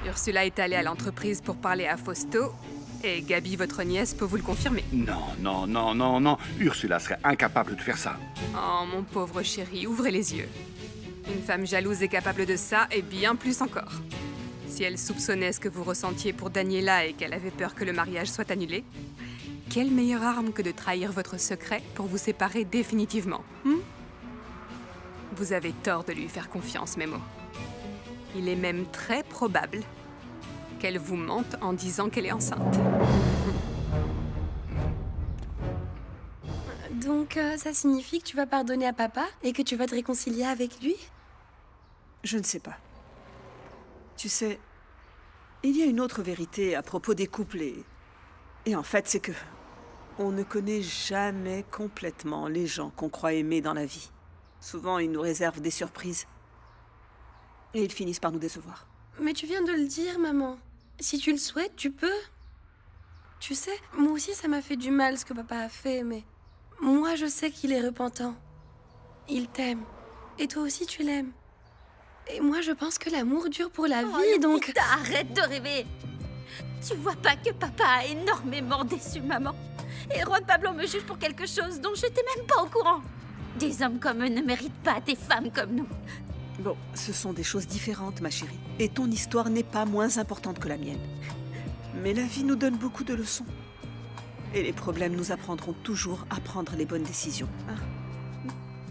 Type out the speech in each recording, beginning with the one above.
Ursula est allée à l'entreprise pour parler à Fausto, et Gabi, votre nièce, peut vous le confirmer. Non. Ursula serait incapable de faire ça. Oh, mon pauvre chéri, ouvrez les yeux. Une femme jalouse est capable de ça, et bien plus encore. Si elle soupçonnait ce que vous ressentiez pour Daniela et qu'elle avait peur que le mariage soit annulé, quelle meilleure arme que de trahir votre secret pour vous séparer définitivement, Vous avez tort de lui faire confiance, Memo. Il est même très probable qu'elle vous mente en disant qu'elle est enceinte. Donc, ça signifie que tu vas pardonner à papa et que tu vas te réconcilier avec lui? Je ne sais pas. Tu sais, il y a une autre vérité à propos des couples et en fait, c'est que on ne connaît jamais complètement les gens qu'on croit aimer dans la vie. Souvent, ils nous réservent des surprises. Et ils finissent par nous décevoir. Mais tu viens de le dire, maman. Si tu le souhaites, tu peux. Tu sais, moi aussi, ça m'a fait du mal ce que papa a fait, mais... Moi, je sais qu'il est repentant. Il t'aime. Et toi aussi, tu l'aimes. Et moi, je pense que l'amour dure pour la vie, donc... Lupita, arrête de rêver. Tu vois pas que papa a énormément déçu maman? Et Juan Pablo me juge pour quelque chose dont je n'étais même pas au courant. Des hommes comme eux ne méritent pas des femmes comme nous. Bon, ce sont des choses différentes, ma chérie. Et ton histoire n'est pas moins importante que la mienne. Mais la vie nous donne beaucoup de leçons. Et les problèmes nous apprendront toujours à prendre les bonnes décisions.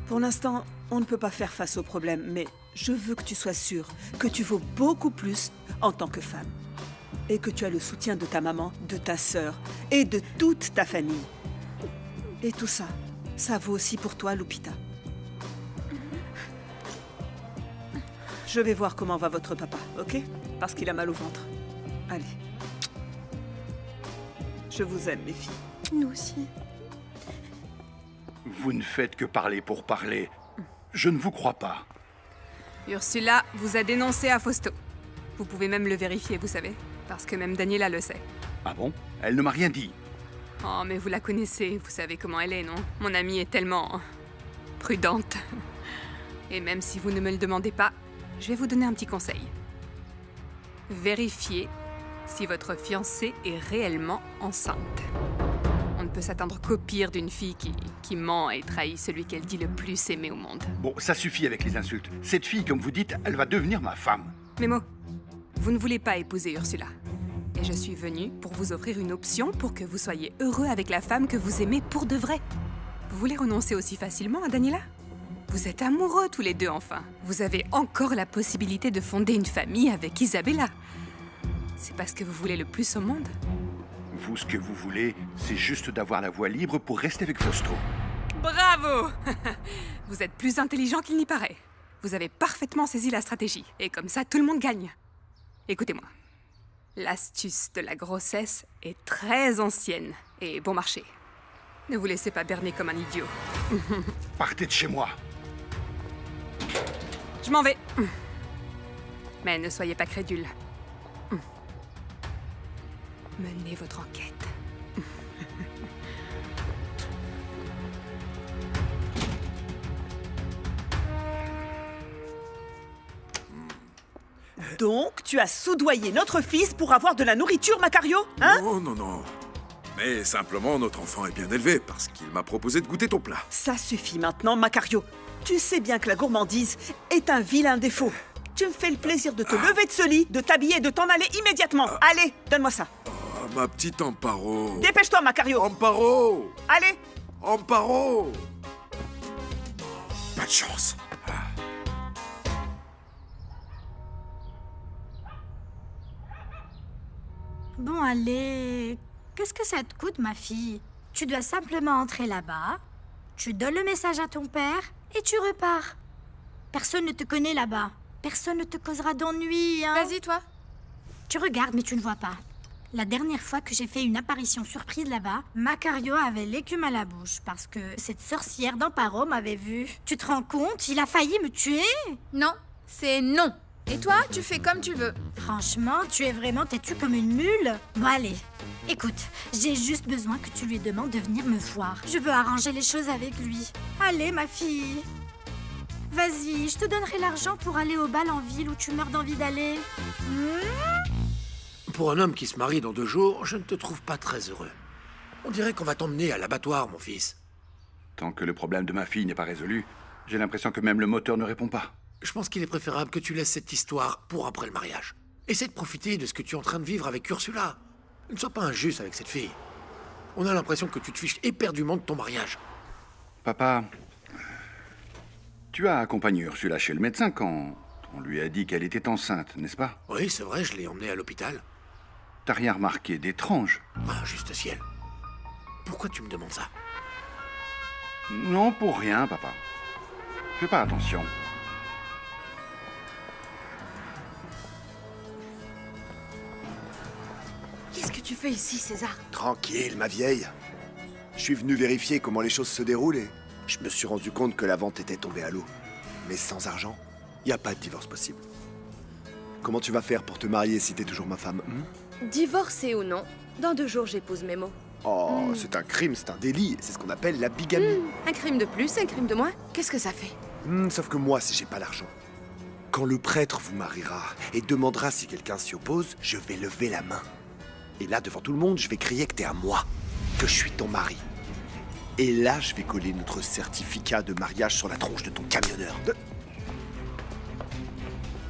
Pour l'instant, on ne peut pas faire face aux problèmes, mais je veux que tu sois sûre que tu vaux beaucoup plus en tant que femme. Et que tu as le soutien de ta maman, de ta sœur et de toute ta famille. Et tout ça, ça vaut aussi pour toi, Lupita. Je vais voir comment va votre papa, ok? Parce qu'il a mal au ventre. Allez. Je vous aime, mes filles. Nous aussi. Vous ne faites que parler pour parler. Je ne vous crois pas. Ursula vous a dénoncé à Fausto. Vous pouvez même le vérifier, vous savez. Parce que même Daniela le sait. Ah bon? Elle ne m'a rien dit. Oh, mais vous la connaissez, vous savez comment elle est, non? Mon amie est tellement... prudente. Et même si vous ne me le demandez pas, je vais vous donner un petit conseil. Vérifiez si votre fiancée est réellement enceinte. On ne peut s'attendre qu'au pire d'une fille qui ment et trahit celui qu'elle dit le plus aimer au monde. Bon, ça suffit avec les insultes. Cette fille, comme vous dites, elle va devenir ma femme. Memo, vous ne voulez pas épouser Ursula. Et je suis venue pour vous offrir une option pour que vous soyez heureux avec la femme que vous aimez pour de vrai. Vous voulez renoncer aussi facilement à Daniela? Vous êtes amoureux tous les deux, enfin. Vous avez encore la possibilité de fonder une famille avec Isabella. C'est pas ce que vous voulez le plus au monde? Vous, ce que vous voulez, c'est juste d'avoir la voie libre pour rester avec Fausto. Bravo! Vous êtes plus intelligent qu'il n'y paraît. Vous avez parfaitement saisi la stratégie. Et comme ça, tout le monde gagne. Écoutez-moi. L'astuce de la grossesse est très ancienne et bon marché. Ne vous laissez pas berner comme un idiot. Partez de chez moi. Je m'en vais. Mais ne soyez pas crédule. Menez votre enquête. Donc, tu as soudoyé notre fils pour avoir de la nourriture, Macario, hein? Non. Mais simplement, notre enfant est bien élevé parce qu'il m'a proposé de goûter ton plat. Ça suffit maintenant, Macario. Tu sais bien que la gourmandise est un vilain défaut. Tu me fais le plaisir de te lever de ce lit, de t'habiller et de t'en aller immédiatement. Allez, donne-moi ça. Oh, ma petite Amparo. Dépêche-toi, Macario. Amparo. Allez. Amparo. Pas de chance. Bon, allez. Qu'est-ce que ça te coûte, ma fille? Tu dois simplement entrer là-bas, tu donnes le message à ton père et tu repars. Personne ne te connaît là-bas. Personne ne te causera d'ennui, hein? Vas-y, toi. Tu regardes, mais tu ne vois pas. La dernière fois que j'ai fait une apparition surprise là-bas, Macario avait l'écume à la bouche parce que cette sorcière d'Amparo m'avait vue. Tu te rends compte? Il a failli me tuer. Non, c'est non. Et toi, tu fais comme tu veux. Franchement, tu es vraiment têtue comme une mule. Bon, allez. Écoute, j'ai juste besoin que tu lui demandes de venir me voir. Je veux arranger les choses avec lui. Allez, ma fille. Vas-y, je te donnerai l'argent pour aller au bal en ville où tu meurs d'envie d'aller. Pour un homme qui se marie dans 2 jours, je ne te trouve pas très heureux. On dirait qu'on va t'emmener à l'abattoir, mon fils. Tant que le problème de ma fille n'est pas résolu, j'ai l'impression que même le moteur ne répond pas. Je pense qu'il est préférable que tu laisses cette histoire pour après le mariage. Essaie de profiter de ce que tu es en train de vivre avec Ursula. Ne sois pas injuste avec cette fille. On a l'impression que tu te fiches éperdument de ton mariage. Papa, tu as accompagné Ursula chez le médecin quand on lui a dit qu'elle était enceinte, n'est-ce pas? Oui, c'est vrai, je l'ai emmenée à l'hôpital. T'as rien remarqué d'étrange? Ah, juste ciel. Pourquoi tu me demandes ça? Non, pour rien, papa. Fais pas attention. Qu'est-ce que tu fais ici, César? Tranquille, ma vieille. Je suis venu vérifier comment les choses se déroulent et je me suis rendu compte que la vente était tombée à l'eau. Mais sans argent, y a pas de divorce possible. Comment tu vas faire pour te marier si t'es toujours ma femme? Divorcé ou non, dans 2 jours j'épouse Mémo. Oh, c'est un crime, c'est un délit. C'est ce qu'on appelle la bigamie. Un crime de plus, un crime de moins, qu'est-ce que ça fait? Sauf que moi, si j'ai pas l'argent, quand le prêtre vous mariera et demandera si quelqu'un s'y oppose, je vais lever la main. Et là, devant tout le monde, je vais crier que t'es à moi, que je suis ton mari. Et là, je vais coller notre certificat de mariage sur la tronche de ton camionneur.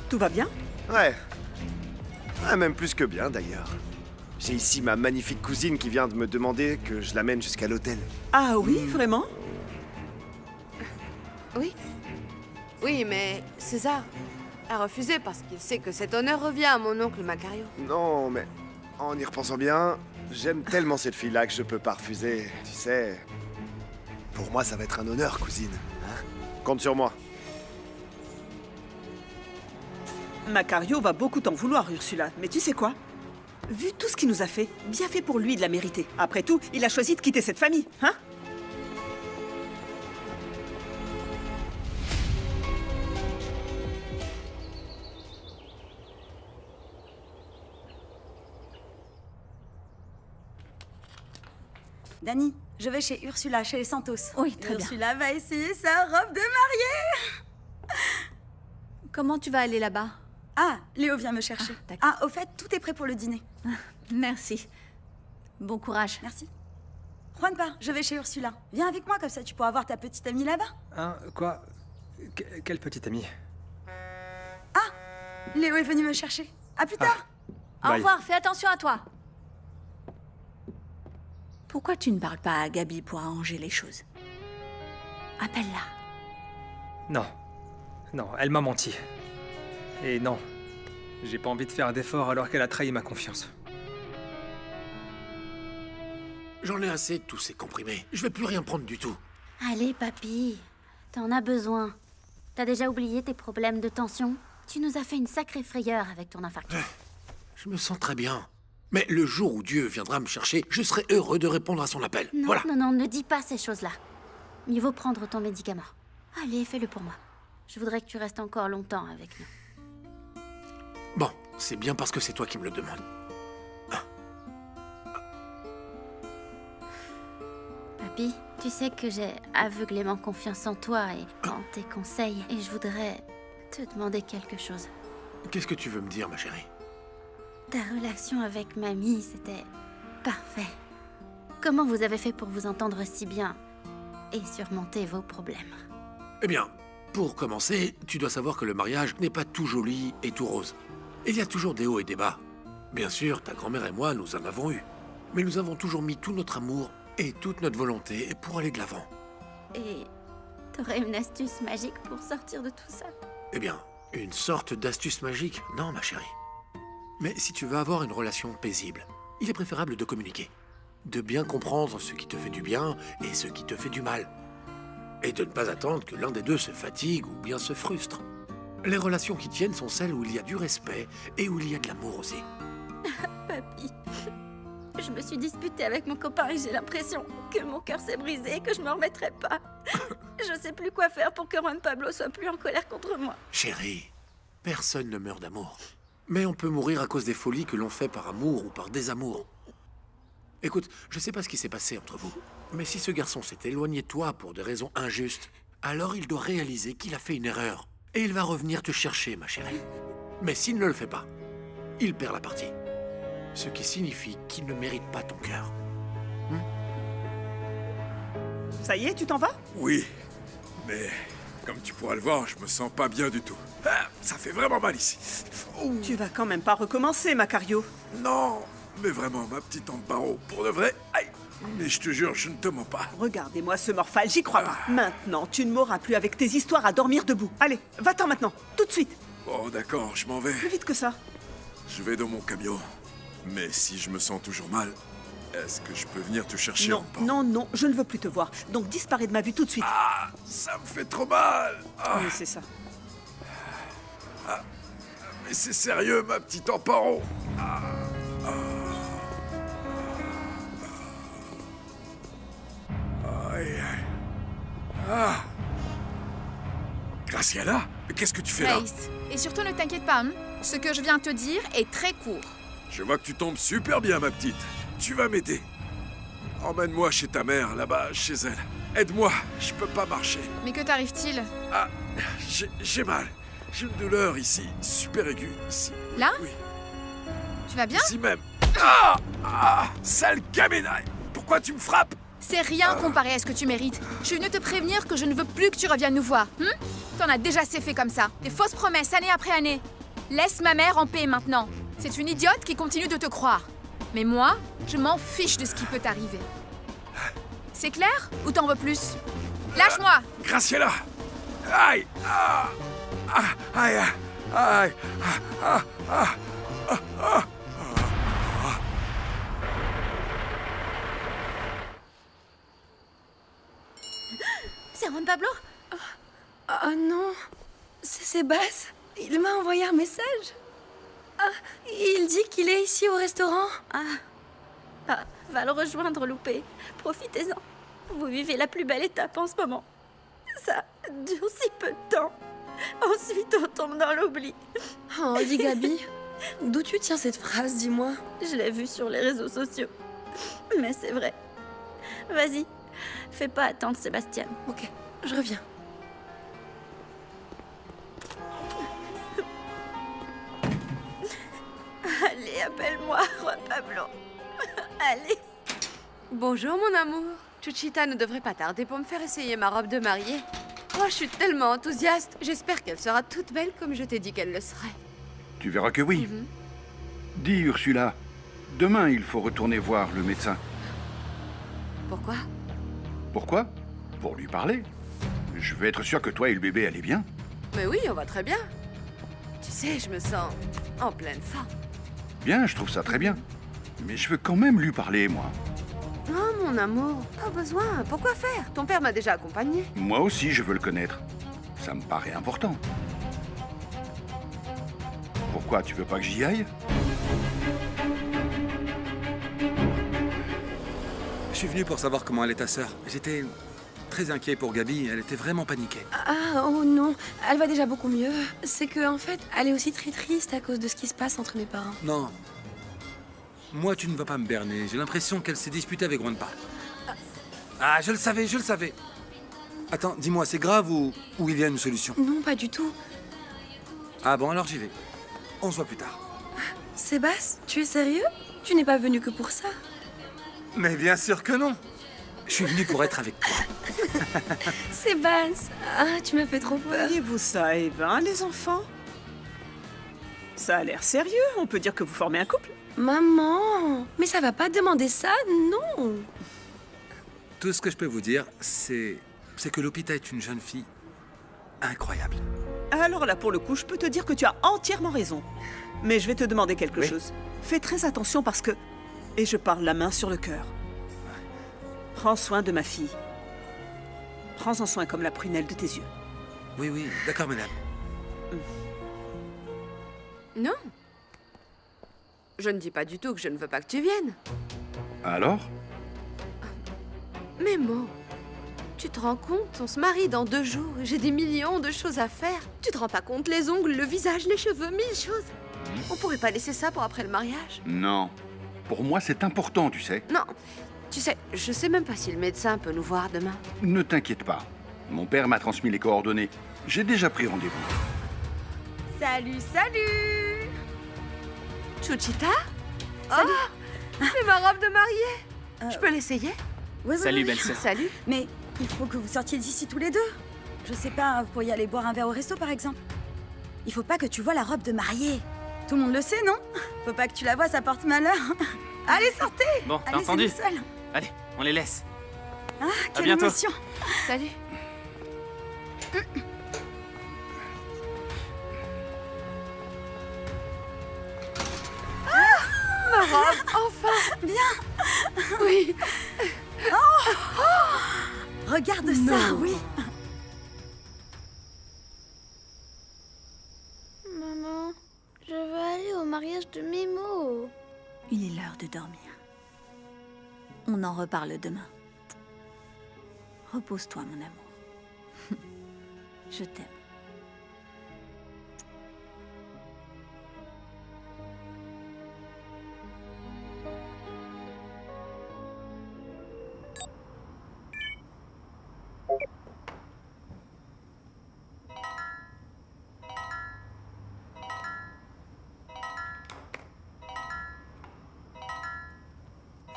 Tout va bien? Ouais. Ah, même plus que bien, d'ailleurs. J'ai ici ma magnifique cousine qui vient de me demander que je l'amène jusqu'à l'hôtel. Ah oui, vraiment? Oui. Oui, mais César a refusé parce qu'il sait que cet honneur revient à mon oncle Macario. Non, mais en y repensant bien, j'aime tellement cette fille-là que je peux pas refuser. Tu sais, pour moi, ça va être un honneur, cousine. Hein? Compte sur moi. Macario va beaucoup t'en vouloir, Ursula. Mais tu sais quoi? Vu tout ce qu'il nous a fait, bien fait pour lui de la mériter. Après tout, il a choisi de quitter cette famille, hein? Dani, je vais chez Ursula, chez les Santos. Oui, très bien. Ursula va essayer sa robe de mariée. Comment tu vas aller là-bas? Ah, Léo vient me chercher. d'accord. Ah, au fait, tout est prêt pour le dîner. Merci. Bon courage. Merci. Juanpa, je vais chez Ursula. Viens avec moi, comme ça tu pourras voir ta petite amie là-bas. Hein, quoi? Quelle petite amie? Léo est venu me chercher. À plus tard. Au Bye. revoir, fais attention à toi. Pourquoi tu ne parles pas à Gabi pour arranger les choses? Appelle-la. Non. Non, elle m'a menti. Et non, j'ai pas envie de faire d'efforts alors qu'elle a trahi ma confiance. J'en ai assez de tous ces comprimés. Je vais plus rien prendre du tout. Allez, papy. T'en as besoin. T'as déjà oublié tes problèmes de tension? Tu nous as fait une sacrée frayeur avec ton infarctus. Je me sens très bien. Mais le jour où Dieu viendra me chercher, je serai heureux de répondre à son appel. Non, Voilà. non, ne dis pas ces choses-là. Mieux vaut prendre ton médicament. Allez, fais-le pour moi. Je voudrais que tu restes encore longtemps avec nous. Bon, c'est bien parce que c'est toi qui me le demandes. Papy, tu sais que j'ai aveuglément confiance en toi et en tes conseils. Et je voudrais te demander quelque chose. Qu'est-ce que tu veux me dire, ma chérie? Ta relation avec mamie, c'était parfait. Comment vous avez fait pour vous entendre si bien et surmonter vos problèmes? Eh bien, pour commencer, tu dois savoir que le mariage n'est pas tout joli et tout rose. Il y a toujours des hauts et des bas. Bien sûr, ta grand-mère et moi, nous en avons eu. Mais nous avons toujours mis tout notre amour et toute notre volonté pour aller de l'avant. Et t'aurais une astuce magique pour sortir de tout ça? Eh bien, une sorte d'astuce magique? Non, ma chérie. Mais si tu veux avoir une relation paisible, il est préférable de communiquer. De bien comprendre ce qui te fait du bien et ce qui te fait du mal. Et de ne pas attendre que l'un des deux se fatigue ou bien se frustre. Les relations qui tiennent sont celles où il y a du respect et où il y a de l'amour aussi. Papy, je me suis disputée avec mon copain et j'ai l'impression que mon cœur s'est brisé et que je m'en remettrai pas. Je sais plus quoi faire pour que Juan Pablo soit plus en colère contre moi. Chérie, personne ne meurt d'amour. Mais on peut mourir à cause des folies que l'on fait par amour ou par désamour. Écoute, je sais pas ce qui s'est passé entre vous, mais si ce garçon s'est éloigné de toi pour des raisons injustes, alors il doit réaliser qu'il a fait une erreur. Et il va revenir te chercher, ma chérie. Mais s'il ne le fait pas, il perd la partie. Ce qui signifie qu'il ne mérite pas ton cœur. Ça y est, tu t'en vas? Oui, mais comme tu pourras le voir, je me sens pas bien du tout. Ah, ça fait vraiment mal ici. Ouh. Tu vas quand même pas recommencer, Macario. Non, mais vraiment, ma petite Amparo, pour de vrai. Aïe. Mais je te jure, je ne te mens pas. Regardez-moi ce morphale, j'y crois pas. Maintenant, tu ne m'auras plus avec tes histoires à dormir debout. Allez, va-t'en maintenant, tout de suite. Bon, d'accord, je m'en vais. Plus vite que ça. Je vais dans mon camion. Mais si je me sens toujours mal, est-ce que je peux venir te chercher Non, Amparo? non, non, je ne veux plus te voir. Donc disparais de ma vue tout de suite. Ah, ça me fait trop mal. Ah, Oui, c'est ça. mais c'est sérieux, ma petite Amparo. Ah, aïe, aïe. Ah. Graciela, mais qu'est-ce que tu fais là? Ace. Et surtout, ne t'inquiète pas, hein. Ce que je viens te dire est très court. Je vois que tu tombes super bien, ma petite. Tu vas m'aider. Emmène-moi chez ta mère, là-bas, chez elle. Aide-moi, je peux pas marcher. Mais que t'arrive-t-il? Ah, j'ai mal. J'ai une douleur ici, super aiguë, ici. Là? Oui, Tu vas bien? ici même. Ah, ah, sale gamine. Pourquoi tu me frappes? C'est rien comparé à ce que tu mérites. Je suis venue te prévenir que je ne veux plus que tu reviennes nous voir. T'en as déjà assez fait comme ça. Des fausses promesses, année après année. Laisse ma mère en paix maintenant. C'est une idiote qui continue de te croire. Mais moi, je m'en fiche de ce qui peut t'arriver. C'est clair? Ou t'en veux plus? Lâche-moi! Graciela. Aïe. Ah, ah, aïe, aïe. Ah, ah, ah, ah, ah. C'est Juan Pablo? Oh non, c'est Sébastien. Il m'a envoyé un message. Ah, il dit qu'il est ici au restaurant. Ah, va le rejoindre, Loupé. Profitez-en. Vous vivez la plus belle étape en ce moment. Ça dure si peu de temps. Ensuite, on tombe dans l'oubli. Oh, dis Gabi, d'où tu tiens cette phrase, dis-moi? Je l'ai vue sur les réseaux sociaux. Mais c'est vrai. Vas-y, fais pas attendre Sébastien. Ok, je reviens. Allez, appelle-moi, Juan Pablo. Allez. Bonjour, mon amour. Chuchita ne devrait pas tarder pour me faire essayer ma robe de mariée. Oh, je suis tellement enthousiaste. J'espère qu'elle sera toute belle comme je t'ai dit qu'elle le serait. Tu verras que oui. Dis, Ursula, demain il faut retourner voir le médecin. Pourquoi? Pourquoi? Pour lui parler. Je veux être sûr que toi et le bébé allez bien. Mais oui, on va très bien. Tu sais, je me sens en pleine forme. Bien, je trouve ça très bien. Mais je veux quand même lui parler, moi. Non, mon amour, pas besoin. Pourquoi faire? Ton père m'a déjà accompagné. Moi aussi, je veux le connaître. Ça me paraît important. Pourquoi, tu veux pas que j'y aille? Je suis venu pour savoir comment allait ta sœur. J'étais très inquiet pour Gabi, elle était vraiment paniquée. Ah, oh non, elle va déjà beaucoup mieux. C'est que, en fait, elle est aussi très triste à cause de ce qui se passe entre mes parents. Non. Moi, tu ne vas pas me berner. J'ai l'impression qu'elle s'est disputée avec Juanpa. Ah, je le savais, je le savais. Attends, dis-moi, c'est grave ou il y a une solution? Non, pas du tout. Ah bon, alors j'y vais. On se voit plus tard. Sébastien, tu es sérieux? Tu n'es pas venu que pour ça? Mais bien sûr que non. Je suis venu pour être avec toi. Sébastien, ah, tu m'as fait trop peur. Voyez-vous ça, Eva, les enfants? Ça a l'air sérieux, on peut dire que vous formez un couple. Maman, mais ça va pas demander ça, non. Tout ce que je peux vous dire, c'est que Lupita est une jeune fille incroyable. Alors là, pour le coup, je peux te dire que tu as entièrement raison. Mais je vais te demander quelque chose. Fais très attention parce que... Et je parle la main sur le cœur. Prends soin de ma fille. Prends-en soin comme la prunelle de tes yeux. Oui, oui, d'accord, madame. Non. Je ne dis pas du tout que je ne veux pas que tu viennes. Alors? Mais Mo, tu te rends compte? On se marie dans 2 jours et j'ai des millions de choses à faire. Tu te rends pas compte? Les ongles, le visage, les cheveux, 1000 choses. On pourrait pas laisser ça pour après le mariage? Non. Pour moi, c'est important, tu sais. Non. Tu sais, je sais même pas si le médecin peut nous voir demain. Ne t'inquiète pas. Mon père m'a transmis les coordonnées. J'ai déjà pris rendez-vous. Salut, salut! Chuchita? Salut. C'est ma robe de mariée. Je peux l'essayer? Oui, Salut, oui. belle-sœur. Salut. Mais il faut que vous sortiez d'ici tous les deux. Je sais pas, vous pourriez aller boire un verre au resto par exemple. Il faut pas que tu vois la robe de mariée. Tout le monde le sait, non? Faut pas que tu la vois, ça porte malheur. Allez, sortez. Bon, t'as Allez, entendu? c'est nous seuls. Allez, on les laisse. Ah, À quelle bientôt. émotion. Salut. Ma robe, enfin. Bien. Oui. Regarde ça, oui. Maman, je veux aller au mariage de Mimo. Il est l'heure de dormir. On en reparle demain. Repose-toi, mon amour. Je t'aime.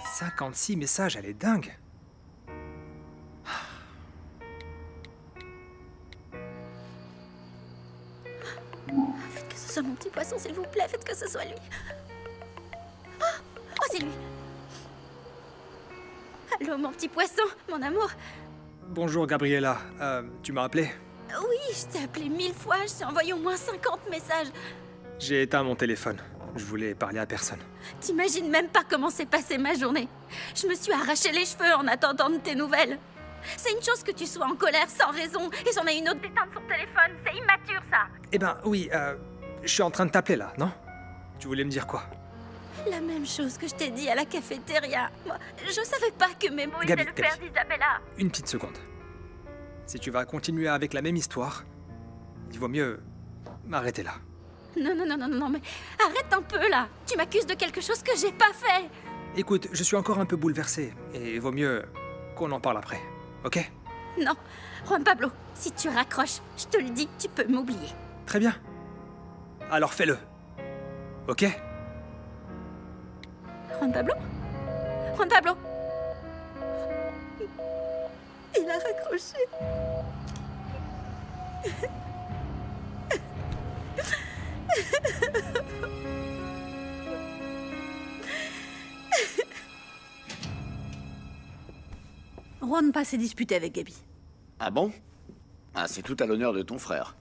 « 56 messages, elle est dingue. Faites que ce soit mon petit poisson, s'il vous plaît. Faites que ce soit lui. Oh, c'est lui. Allô, mon petit poisson, mon amour. Bonjour, Gabriella. Tu m'as appelé? Oui, je t'ai appelé 1000 fois. Je t'ai envoyé au moins 50 messages. J'ai éteint mon téléphone. Je voulais parler à personne. T'imagines même pas comment s'est passée ma journée. Je me suis arraché les cheveux en attendant de tes nouvelles. C'est une chose que tu sois en colère sans raison et c'en a une autre d'éteindre son téléphone. C'est immature, ça. Eh ben, oui, je suis en train de t'appeler, là, non? Tu voulais me dire quoi? La même chose que je t'ai dit à la cafétéria. Moi, je savais pas que Memo était Gabi, le père d'Isabella. Une petite seconde. Si tu vas continuer avec la même histoire, il vaut mieux m'arrêter là. Non, mais arrête un peu, là. Tu m'accuses de quelque chose que j'ai pas fait. Écoute, je suis encore un peu bouleversé, et il vaut mieux qu'on en parle après, ok? Non, Juan Pablo, si tu raccroches, je te le dis, tu peux m'oublier. Très bien. Alors fais-le. Ok? Juan Pablo? Juan Pablo? Il a raccroché. Juanpa s'est disputé avec Gabi. Ah bon? Ah, c'est tout à l'honneur de ton frère.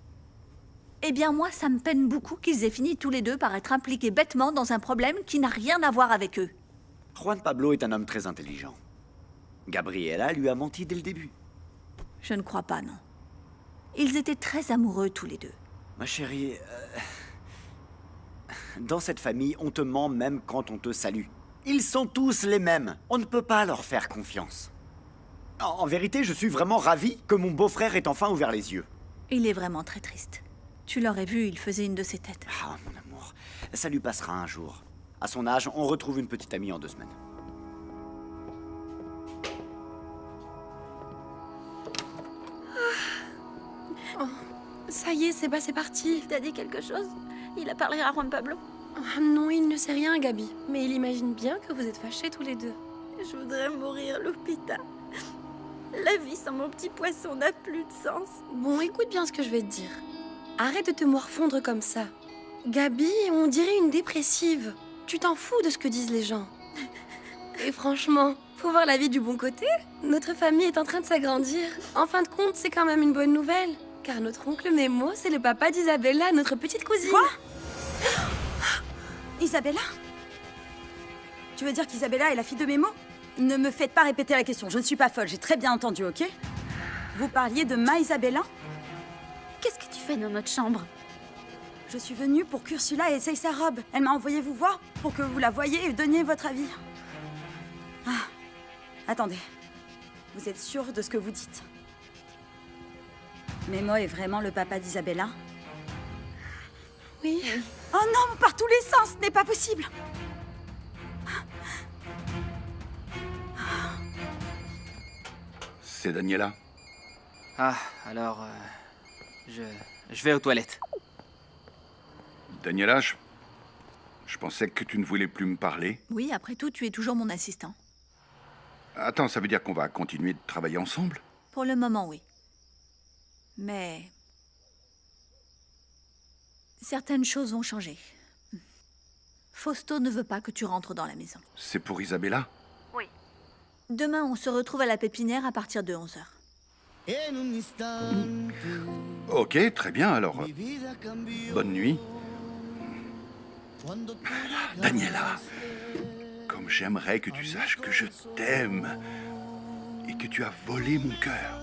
Eh bien, moi, ça me peine beaucoup qu'ils aient fini tous les deux par être impliqués bêtement dans un problème qui n'a rien à voir avec eux. Juan Pablo est un homme très intelligent. Gabriella lui a menti dès le début. Je ne crois pas, non. Ils étaient très amoureux tous les deux. Ma chérie, dans cette famille, on te ment même quand on te salue. Ils sont tous les mêmes. On ne peut pas leur faire confiance. En vérité, je suis vraiment ravi que mon beau-frère ait enfin ouvert les yeux. Il est vraiment très triste. Tu l'aurais vu, il faisait une de ses têtes. Ah, mon amour, ça lui passera un jour. À son âge, on retrouve une petite amie en 2 semaines. Oh, ça y est, c'est parti. T'as dit quelque chose? Il a parlé à Juan Pablo? Oh, non, il ne sait rien, Gabi. Mais il imagine bien que vous êtes fâchés tous les deux. Je voudrais mourir, Lupita. La vie sans mon petit poisson n'a plus de sens. Bon, écoute bien ce que je vais te dire. Arrête de te morfondre comme ça. Gabi, on dirait une dépressive. Tu t'en fous de ce que disent les gens. Et franchement, faut voir la vie du bon côté. Notre famille est en train de s'agrandir. En fin de compte, c'est quand même une bonne nouvelle. Car notre oncle Memo, c'est le papa d'Isabella, notre petite cousine. Quoi? Isabella? Tu veux dire qu'Isabella est la fille de Memo? Ne me faites pas répéter la question, je ne suis pas folle, j'ai très bien entendu, ok? Vous parliez de ma Isabella? Qu'est-ce que tu fais dans notre chambre? Je suis venue pour qu'Ursula essaye sa robe. Elle m'a envoyé vous voir pour que vous la voyiez et donniez votre avis. Ah, attendez. Vous êtes sûr de ce que vous dites? Memo est vraiment le papa d'Isabella? Oui. Oh non, par tous les sens, ce n'est pas possible! C'est Daniela. Ah, alors... je vais aux toilettes. Daniela, Je pensais que tu ne voulais plus me parler. Oui, après tout, tu es toujours mon assistant. Attends, ça veut dire qu'on va continuer de travailler ensemble? Pour le moment, oui. Mais... certaines choses vont changer. Fausto ne veut pas que tu rentres dans la maison. C'est pour Isabella? Oui. Demain, on se retrouve à la pépinière à partir de 11h. Ok, très bien, alors. Bonne nuit. Daniela, comme j'aimerais que tu saches que je t'aime et que tu as volé mon cœur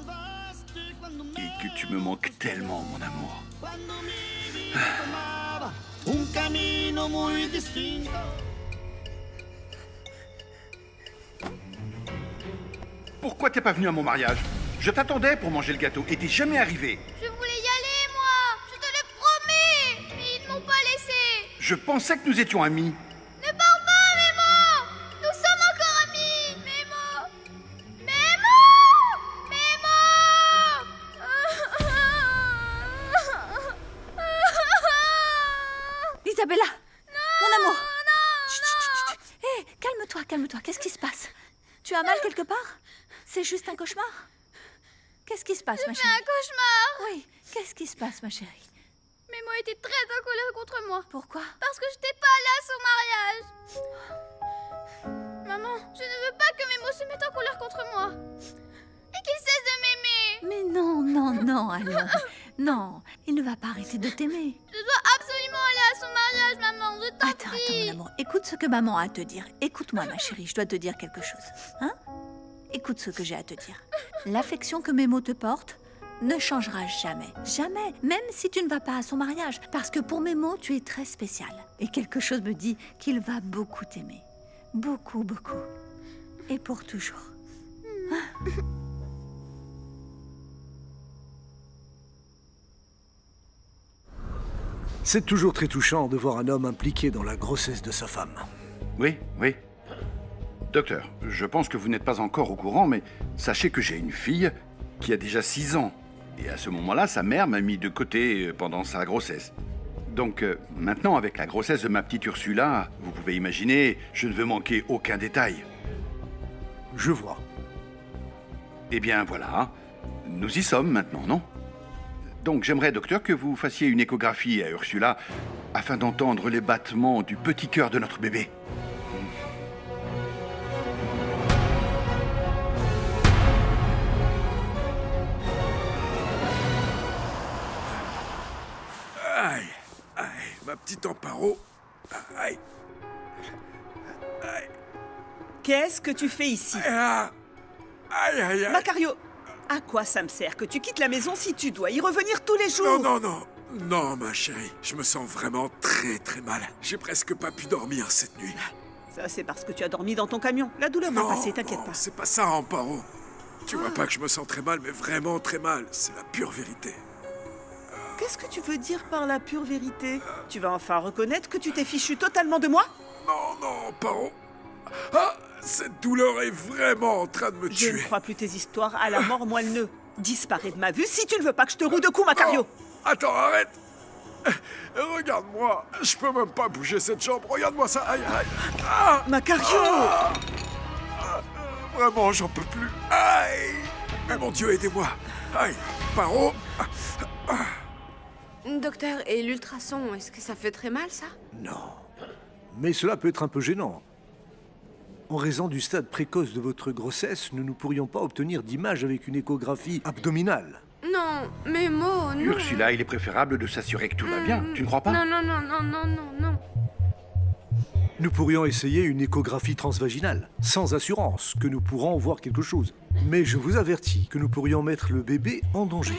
et que tu me manques tellement, mon amour. Pourquoi t'es pas venu à mon mariage? Je t'attendais pour manger le gâteau et t'es jamais arrivé. Je voulais y aller, moi. Je te le promets. Mais ils ne m'ont pas laissé. Je pensais que nous étions amis. Ne pars pas, Mémo. Nous sommes encore amis. Mémo. Mémo. Mémo. Isabella! Mon amour! Chut, chut, chut, chut. Hé, calme-toi, calme-toi. Qu'est-ce qui se passe? Tu as mal quelque part? C'est juste un cauchemar? Qu'est-ce qui se passe, ma chérie? C'est un cauchemar. Oui, qu'est-ce qui se passe, ma chérie? Mémo était très en colère contre moi. Pourquoi? Parce que je n'étais pas là à son mariage. Maman, je ne veux pas que Mémo se mette en colère contre moi. Et qu'il cesse de m'aimer. Mais non, non, non, alors. Non, il ne va pas arrêter de t'aimer. Je dois absolument aller à son mariage, maman. Je t'en Attends, mon amour. Écoute ce que maman a à te dire. Écoute-moi, ma chérie, je dois te dire quelque chose. Hein? Écoute ce que j'ai à te dire. L'affection que Mémo te porte ne changera jamais. Jamais. Même si tu ne vas pas à son mariage. Parce que pour Mémo, tu es très spécial. Et quelque chose me dit qu'il va beaucoup t'aimer. Beaucoup, beaucoup. Et pour toujours. Hein? C'est toujours très touchant de voir un homme impliqué dans la grossesse de sa femme. Oui, oui. Docteur, je pense que vous n'êtes pas encore au courant, mais sachez que j'ai une fille qui a déjà 6 ans. Et à ce moment-là, sa mère m'a mis de côté pendant sa grossesse. Donc maintenant, avec la grossesse de ma petite Ursula, vous pouvez imaginer, je ne veux manquer aucun détail. Je vois. Eh bien voilà, nous y sommes maintenant, non? Donc j'aimerais, docteur, que vous fassiez une échographie à Ursula afin d'entendre les battements du petit cœur de notre bébé. Aïe, aïe, ma petite Amparo. Aïe. Aïe. Qu'est-ce que tu fais ici? Aïe, aïe, aïe. Macario, à quoi ça me sert que tu quittes la maison si tu dois y revenir tous les jours? Non, non, non. Non, ma chérie, je me sens vraiment très très mal. J'ai presque pas pu dormir cette nuit. Ça, c'est parce que tu as dormi dans ton camion. La douleur va passer, t'inquiète pas. C'est pas ça, Amparo. Tu vois pas que je me sens très mal, mais vraiment très mal. C'est la pure vérité. Qu'est-ce que tu veux dire par la pure vérité? Tu vas enfin reconnaître que tu t'es fichu totalement de moi? Non, non, Amparo. Ah, cette douleur est vraiment en train de me tuer. Je ne crois plus tes histoires à la mort moelle-nœud. Disparais de ma vue si tu ne veux pas que je te roue de coups, Macario. Attends, arrête. Regarde-moi. Je peux même pas bouger cette jambe. Regarde-moi ça. Aïe, aïe. Ah, Macario. Vraiment, j'en peux plus. Aïe. Mais mon Dieu, aidez-moi. Aïe. Paro. Docteur, et l'ultrason, est-ce que ça fait très mal, ça? Non. Mais cela peut être un peu gênant. En raison du stade précoce de votre grossesse, nous ne pourrions pas obtenir d'image avec une échographie abdominale. Non, Mémo, non. Ursula, il est préférable de s'assurer que tout va bien. Tu ne crois pas? Non, non, non, non, non, non, non. Nous pourrions essayer une échographie transvaginale, sans assurance que nous pourrons voir quelque chose. Mais je vous avertis que nous pourrions mettre le bébé en danger.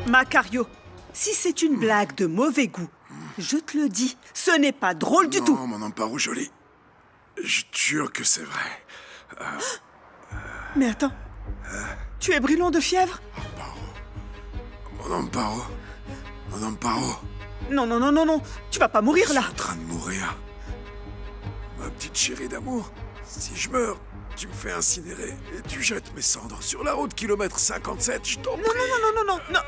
Macario, si c'est une blague de mauvais goût, je te le dis, ce n'est pas drôle du tout. Non, mon Amparo jolie. Je te jure que c'est vrai. Mais attends, tu es brûlant de fièvre? Mon Amparo. Mon Amparo. Non, non, non, non, non, tu vas pas mourir là. Je suis en train de mourir. Ma petite chérie d'amour, si je meurs, Tu me fais incinérer et tu jettes mes cendres sur la route kilomètre 57, je t'en prie. Non.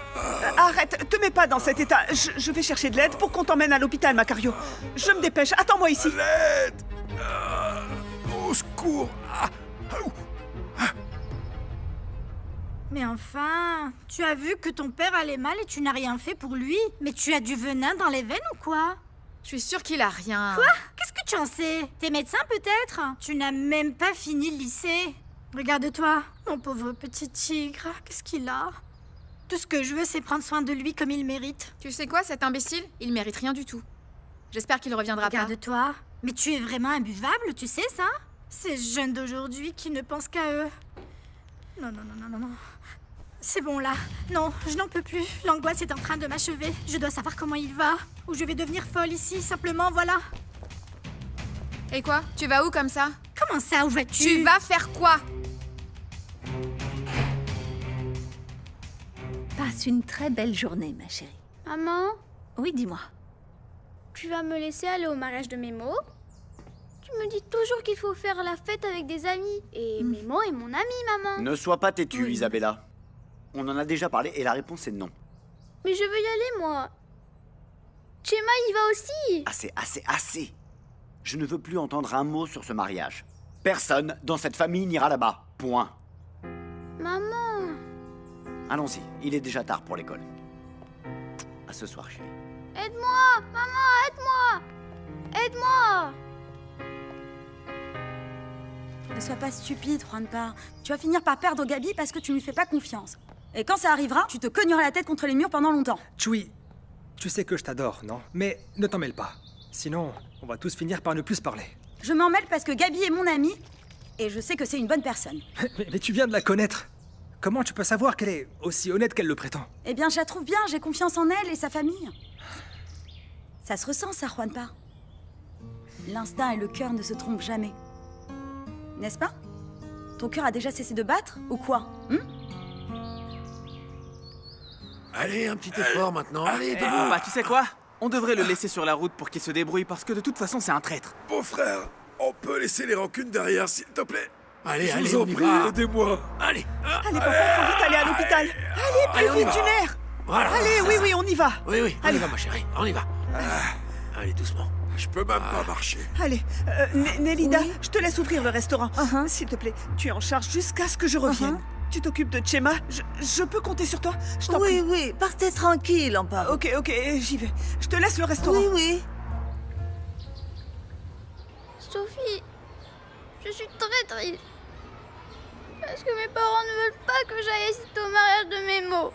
Arrête, te mets pas dans cet état. Je vais chercher de l'aide pour qu'on t'emmène à l'hôpital, Macario. Je me dépêche, attends-moi ici. L'aide Au secours. Mais enfin, tu as vu que ton père allait mal et tu n'as rien fait pour lui. Mais tu as du venin dans les veines ou quoi? Je suis sûre qu'il a rien. Quoi? Qu'est-ce que tu en sais? T'es médecin peut-être? Tu n'as même pas fini le lycée. Regarde-toi, mon pauvre petit tigre. Qu'est-ce qu'il a? Tout ce que je veux, c'est prendre soin de lui comme il mérite. Tu sais quoi, cet imbécile? Il mérite rien du tout. J'espère qu'il reviendra pas. Regarde-toi. Mais tu es vraiment imbuvable, tu sais ça? Ces jeunes d'aujourd'hui qui ne pensent qu'à eux. Non. C'est bon là. Non, je n'en peux plus. L'angoisse est en train de m'achever. Je dois savoir comment il va. Ou je vais devenir folle ici, simplement, voilà. Et quoi? Tu vas où comme ça? Comment ça, où vas-tu? Tu vas faire quoi? Passe une très belle journée, ma chérie. Maman, Oui, dis-moi. tu vas me laisser aller au mariage de Mémo? Tu me dis toujours qu'il faut faire la fête avec des amis. Et Mémo est mon ami, maman. Ne sois pas têtue, Isabella. On en a déjà parlé et la réponse est non. Mais je veux y aller, moi. Chema y va aussi. Assez. Je ne veux plus entendre un mot sur ce mariage. Personne dans cette famille n'ira là-bas. Point. Maman. Allons-y, il est déjà tard pour l'école. À ce soir, chérie. Aide-moi, maman, aide-moi. Aide-moi. Ne sois pas stupide, Juanpa. Tu vas finir par perdre Gabi parce que tu ne lui fais pas confiance. Et quand ça arrivera, tu te cogneras la tête contre les murs pendant longtemps. Chewie, tu sais que je t'adore, non? Mais ne t'en mêle pas. Sinon, on va tous finir par ne plus se parler. Je m'en mêle parce que Gabi est mon amie et je sais que c'est une bonne personne. Mais tu viens de la connaître. Comment tu peux savoir qu'elle est aussi honnête qu'elle le prétend? Eh bien, je la trouve bien, j'ai confiance en elle et sa famille. Ça se ressent, ça, Juanpa. L'instinct et le cœur ne se trompent jamais. N'est-ce pas? Ton cœur a déjà cessé de battre, ou quoi? Allez, un petit effort maintenant. Allez, debout. Bah, tu sais quoi? On devrait le laisser sur la route pour qu'il se débrouille parce que de toute façon, c'est un traître. Beau-frère, on peut laisser les rancunes derrière, s'il te plaît. Allez, Je allez, vous en on y prie, va. aidez-moi. Allez. Allez, papa, faut vite aller à l'hôpital. Allez, plus vite d'une air. Voilà, Allez, c'est ça. oui, on y va. Oui, on Allez. y va, ma chérie, on y va. Allez, doucement. Je peux même pas marcher. Allez, Nélida, je te laisse ouvrir le restaurant. S'il te plaît, tu es en charge jusqu'à ce que je revienne. Tu t'occupes de Chema. Je peux compter sur toi? Je t'en prie. Oui, partez tranquille, Amparo. Ok, j'y vais. Je te laisse le restaurant. Oui. Sophie, je suis très triste. Parce que mes parents ne veulent pas que j'aille assister au mariage de Mémo.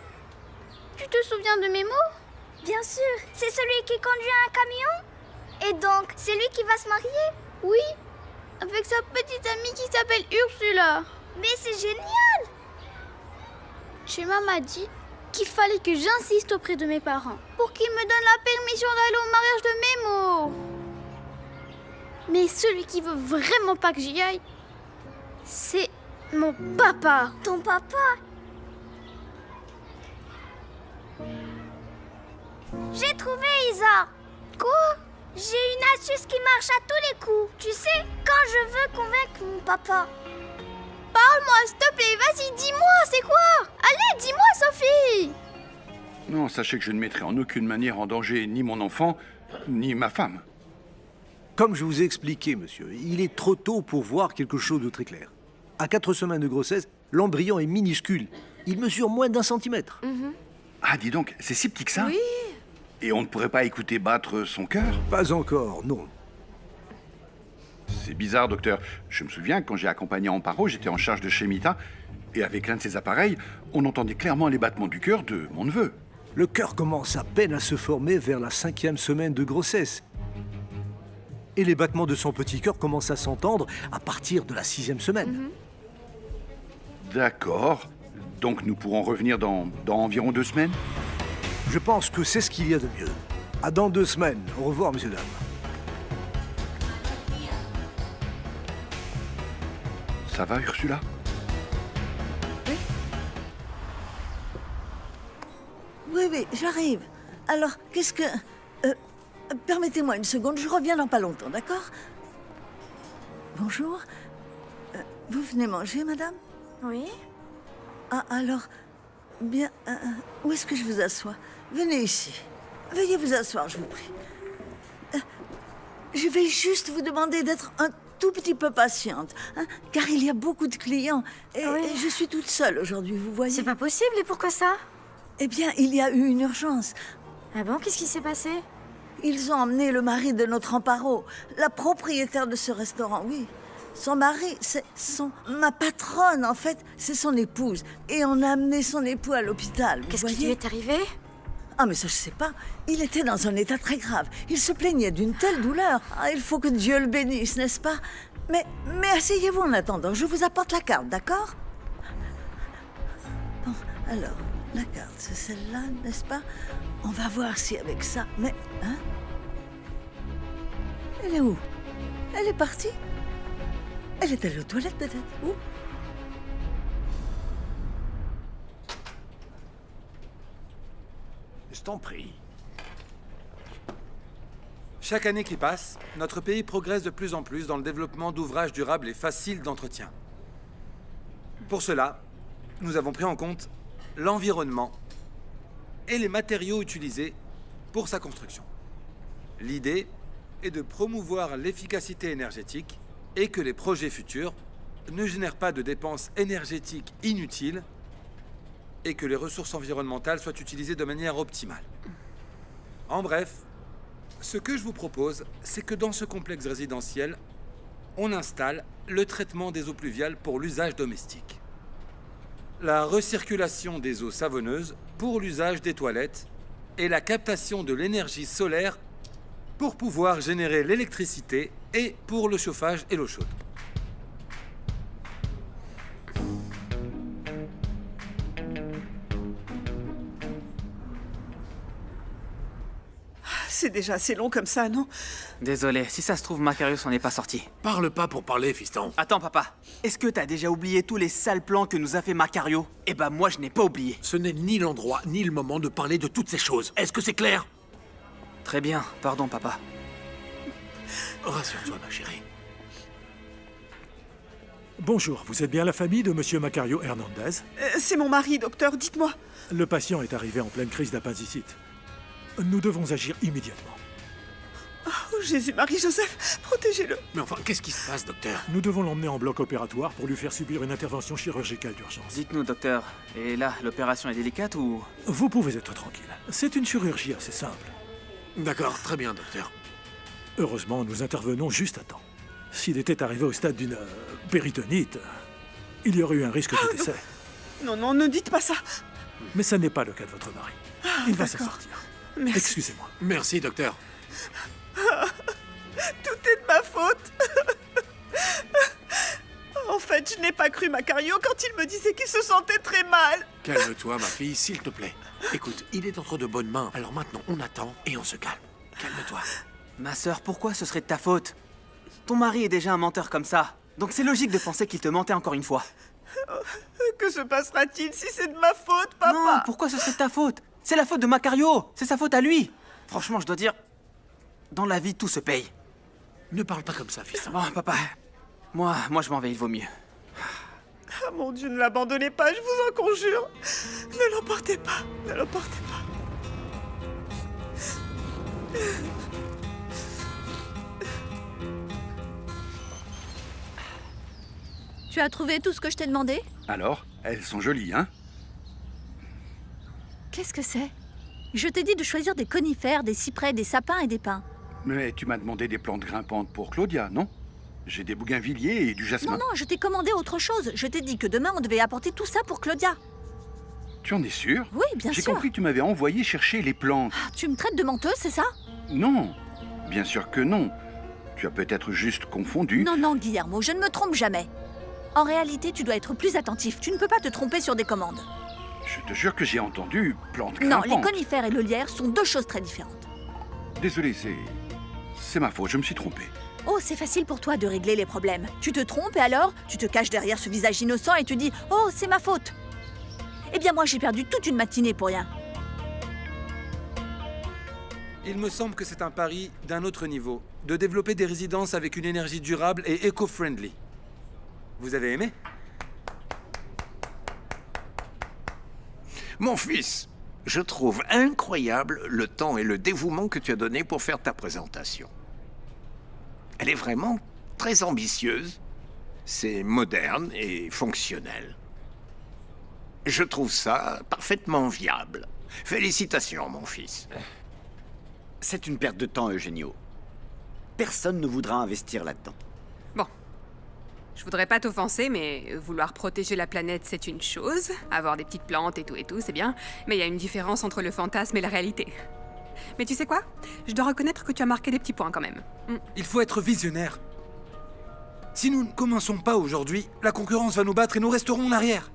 Tu te souviens de Mémo? Bien sûr, c'est celui qui conduit un camion? Et donc, c'est lui qui va se marier? Oui, avec sa petite amie qui s'appelle Ursula. Mais c'est génial! Chema m'a dit qu'il fallait que j'insiste auprès de mes parents pour qu'ils me donnent la permission d'aller au mariage de Mémo. Mais celui qui veut vraiment pas que j'y aille, c'est mon papa. Ton papa? J'ai trouvé, Isa. Quoi? J'ai une astuce qui marche à tous les coups. Tu sais, quand je veux convaincre mon papa. Parle-moi, s'il te plaît, vas-y, dis-moi, c'est quoi? Allez, dis-moi, Sophie. Non, sachez que je ne mettrai en aucune manière en danger ni mon enfant, ni ma femme. Comme je vous ai expliqué, monsieur, il est trop tôt pour voir quelque chose de très clair. À 4 semaines de grossesse, l'embryon est minuscule. Il mesure moins d'1 centimètre. Ah, dis donc, c'est si petit que ça? Oui. Et on ne pourrait pas écouter battre son cœur? Pas encore, non. C'est bizarre, docteur. Je me souviens que quand j'ai accompagné Amparo, j'étais en charge de Chemita, et avec l'un de ces appareils, on entendait clairement les battements du cœur de mon neveu. Le cœur commence à peine à se former vers la 5e semaine de grossesse. Et les battements de son petit cœur commencent à s'entendre à partir de la 6e semaine. D'accord. Donc nous pourrons revenir dans environ 2 semaines? Je pense que c'est ce qu'il y a de mieux. À dans 2 semaines. Au revoir, messieurs, dames. Ça va, Ursula? Oui, j'arrive. Alors, qu'est-ce que... Permettez-moi une seconde, je reviens dans pas longtemps, d'accord? Bonjour. Vous venez manger, madame? Oui. Ah, alors, bien... où est-ce que je vous assois? Venez ici. Veuillez vous asseoir, je vous prie. Je vais juste vous demander d'être un tout petit peu patiente, hein, car il y a beaucoup de clients et je suis toute seule aujourd'hui, vous voyez. C'est pas possible, et pourquoi ça? Eh bien, il y a eu une urgence. Ah bon, qu'est-ce qui s'est passé? Ils ont emmené le mari de notre Amparo, la propriétaire de ce restaurant, oui. Son mari, c'est ma patronne, en fait, c'est son épouse. Et on a amené son époux à l'hôpital, Qu'est-ce qui lui est arrivé? Ah, mais ça, je sais pas. Il était dans un état très grave. Il se plaignait d'une telle douleur. Ah, il faut que Dieu le bénisse, n'est-ce pas? Mais asseyez-vous en attendant. Je vous apporte la carte, d'accord? Bon, alors, la carte, c'est celle-là, n'est-ce pas? On va voir si avec ça... Mais, hein? Elle est où? Elle est partie? Elle est allée aux toilettes, peut-être? Où? Je t'en prie. Chaque année qui passe, notre pays progresse de plus en plus dans le développement d'ouvrages durables et faciles d'entretien. Pour cela, nous avons pris en compte l'environnement et les matériaux utilisés pour sa construction. L'idée est de promouvoir l'efficacité énergétique et que les projets futurs ne génèrent pas de dépenses énergétiques inutiles et que les ressources environnementales soient utilisées de manière optimale. En bref, ce que je vous propose, c'est que dans ce complexe résidentiel, on installe le traitement des eaux pluviales pour l'usage domestique, la recirculation des eaux savonneuses pour l'usage des toilettes et la captation de l'énergie solaire pour pouvoir générer l'électricité et pour le chauffage et l'eau chaude. C'est déjà assez long comme ça, non? Désolé, si ça se trouve, Macario s'en est pas sorti. Parle pas pour parler, fiston. Attends, papa. Est-ce que t'as déjà oublié tous les sales plans que nous a fait Macario? Eh ben, moi, je n'ai pas oublié. Ce n'est ni l'endroit, ni le moment de parler de toutes ces choses. Est-ce que c'est clair? Très bien, pardon, papa. Rassure-toi, ma chérie. Bonjour, vous êtes bien la famille de Monsieur Macario Hernandez? C'est mon mari, docteur, dites-moi. Le patient est arrivé en pleine crise d'appendicite. Nous devons agir immédiatement. Oh, Jésus, Marie, Joseph, protégez-le. Mais enfin, qu'est-ce qui se passe, docteur? Nous devons l'emmener en bloc opératoire pour lui faire subir une intervention chirurgicale d'urgence. Dites-nous, docteur, et là, l'opération est délicate ou... Vous pouvez être tranquille. C'est une chirurgie assez simple. D'accord, très bien, docteur. Heureusement, nous intervenons juste à temps. S'il était arrivé au stade d'une péritonite, il y aurait eu un risque de décès. Non, non, ne dites pas ça. Mais ça n'est pas le cas de votre mari. Il va s'en sortir. Merci. Excusez-moi. Merci, docteur. Tout est de ma faute. En fait, je n'ai pas cru Macario quand il me disait qu'il se sentait très mal. Calme-toi, ma fille, s'il te plaît. Écoute, il est entre de bonnes mains. Alors maintenant, on attend et on se calme. Calme-toi. Ma sœur, pourquoi ce serait de ta faute? Ton mari est déjà un menteur comme ça. Donc c'est logique de penser qu'il te mentait encore une fois. Que se passera-t-il si c'est de ma faute, papa? Non, pourquoi ce serait de ta faute? C'est la faute de Macario. C'est sa faute à lui. Franchement, je dois dire, dans la vie, tout se paye. Ne parle pas comme ça, fils. Bon, papa, moi je m'en vais, il vaut mieux. Ah mon Dieu, ne l'abandonnez pas, je vous en conjure. Ne l'emportez pas, ne l'emportez pas. Tu as trouvé tout ce que je t'ai demandé? Alors, elles sont jolies, hein? Qu'est-ce que c'est? Je t'ai dit de choisir des conifères, des cyprès, des sapins et des pins. Mais tu m'as demandé des plantes grimpantes pour Claudia, non? J'ai des bougainvilliers et du jasmin. Non, non, je t'ai commandé autre chose. Je t'ai dit que demain, on devait apporter tout ça pour Claudia. Tu en es sûr? Oui, bien sûr. J'ai compris que tu m'avais envoyé chercher les plantes. Ah, tu me traites de menteuse, c'est ça? Non, bien sûr que non. Tu as peut-être juste confondu. Non, non, Guillermo, je ne me trompe jamais. En réalité, tu dois être plus attentif. Tu ne peux pas te tromper sur des commandes. Je te jure que j'ai entendu plantes Non, grimpantes. les conifères et le lierre sont deux choses très différentes. Désolé, c'est ma faute, je me suis trompé. Oh, c'est facile pour toi de régler les problèmes. Tu te trompes et alors, tu te caches derrière ce visage innocent et tu dis « Oh, c'est ma faute !» Eh bien, moi, j'ai perdu toute une matinée pour rien. Il me semble que c'est un pari d'un autre niveau, de développer des résidences avec une énergie durable et éco-friendly. Vous avez aimé? Mon fils, je trouve incroyable le temps et le dévouement que tu as donné pour faire ta présentation. Elle est vraiment très ambitieuse. C'est moderne et fonctionnel. Je trouve ça parfaitement viable. Félicitations, mon fils. C'est une perte de temps, Eugenio. Personne ne voudra investir là-dedans. Bon. Je voudrais pas t'offenser, mais vouloir protéger la planète, c'est une chose. Avoir des petites plantes et tout, c'est bien. Mais il y a une différence entre le fantasme et la réalité. Mais tu sais quoi? Je dois reconnaître que tu as marqué des petits points quand même. Il faut être visionnaire. Si nous ne commençons pas aujourd'hui, la concurrence va nous battre et nous resterons en arrière.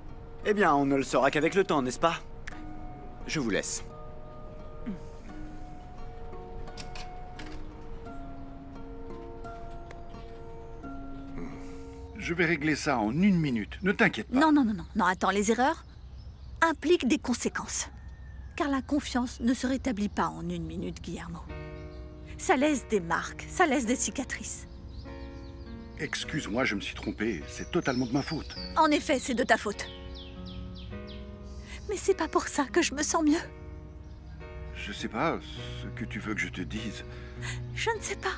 Eh bien, on ne le saura qu'avec le temps, n'est-ce pas? Je vous laisse. Je vais régler ça en 1 minute. Ne t'inquiète pas. Non, non, non, non. Non, attends, les erreurs impliquent des conséquences. Car la confiance ne se rétablit pas en 1 minute, Guillermo. Ça laisse des marques, ça laisse des cicatrices. Excuse-moi, je me suis trompé. C'est totalement de ma faute. En effet, c'est de ta faute. Mais c'est pas pour ça que je me sens mieux. Je sais pas ce que tu veux que je te dise. Je ne sais pas.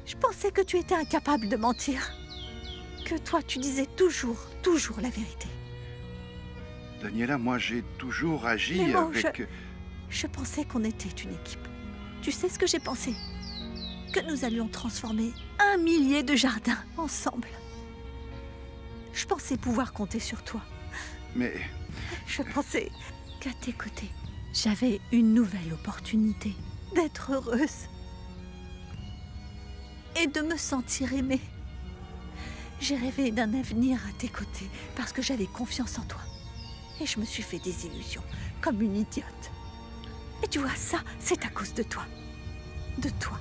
Je pensais que tu étais incapable de mentir. Que toi, tu disais toujours la vérité. Daniela, moi, j'ai toujours agi Mais bon, avec... je pensais qu'on était une équipe. Tu sais ce que j'ai pensé? Que nous allions transformer 1 millier de jardins ensemble. Je pensais pouvoir compter sur toi. Mais... Je pensais qu'à tes côtés, j'avais une nouvelle opportunité d'être heureuse. Et de me sentir aimée. J'ai rêvé d'un avenir à tes côtés parce que j'avais confiance en toi. Et je me suis fait des illusions, comme une idiote. Et tu vois, ça, c'est à cause de toi. De toi.